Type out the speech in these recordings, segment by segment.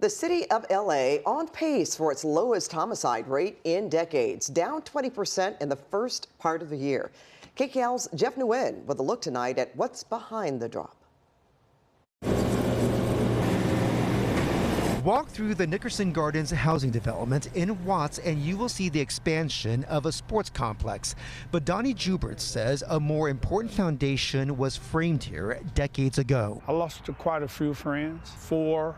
The city of LA on pace for its lowest homicide rate in decades, down 20% in the first part of the year. KCAL's Jeff Nguyen with a look tonight at what's behind the drop. Walk through the Nickerson Gardens housing development in Watts and you will see the expansion of a sports complex. But Donnie Jubert says a more important foundation was framed here decades ago. I lost quite a few friends, 4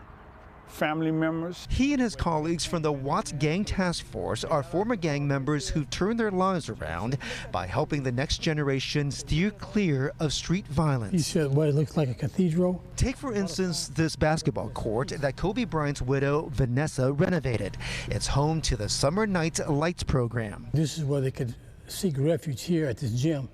family members. He and his colleagues from the Watts Gang Task Force are former gang members who've turned their lives around by helping the next generation steer clear of street violence. He said, well, it looks like a cathedral. Take, for instance, this basketball court that Kobe Bryant's widow, Vanessa, renovated. It's home to the Summer Nights Lights program. This is where they could seek refuge here at this gym.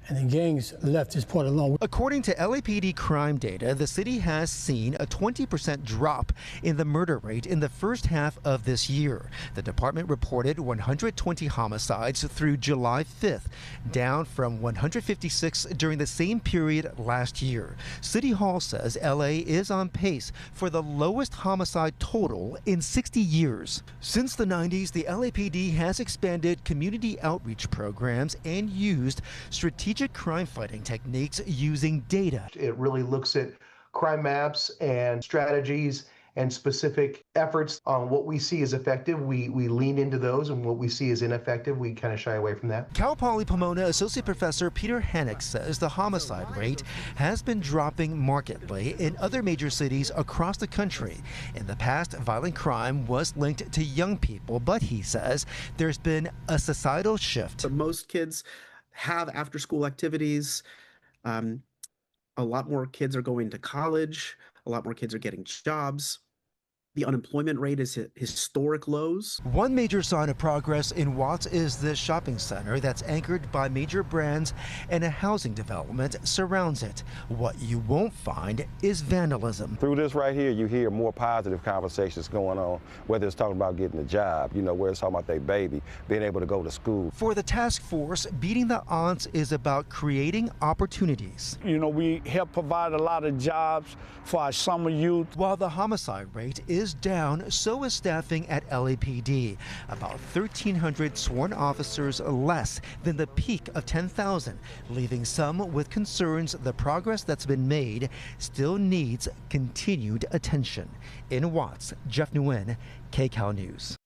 And the gangs left this part alone. According to LAPD crime data, the city has seen a 20% drop in the murder rate in the first half of this year. The department reported 120 homicides through July 5th, down from 156 during the same period last year. City Hall says LA is on pace for the lowest homicide total in 60 years. Since the 90s, the LAPD has expanded community outreach programs and used strategic crime fighting techniques using data. It really looks at crime maps and strategies and specific efforts on what we see as effective. We lean into those, and what we see as ineffective, we kind of shy away from that. Cal Poly Pomona Associate Professor Peter Hannock says the homicide rate has been dropping markedly in other major cities across the country. In the past, violent crime was linked to young people, but he says there's been a societal shift. Most kids have after-school activities. A lot more kids are going to college. A lot more kids are getting jobs. The unemployment rate is at historic lows. One major sign of progress in Watts is this shopping center that's anchored by major brands and a housing development surrounds it. What you won't find is vandalism. Through this right here, you hear more positive conversations going on, whether it's talking about getting a job, where it's talking about their baby, being able to go to school. For the task force, beating the odds is about creating opportunities. We help provide a lot of jobs for our summer youth. While the homicide rate is down, so is staffing at LAPD. About 1,300 sworn officers less than the peak of 10,000, leaving some with concerns the progress that's been made still needs continued attention. In Watts, Jeff Nguyen, KCAL News.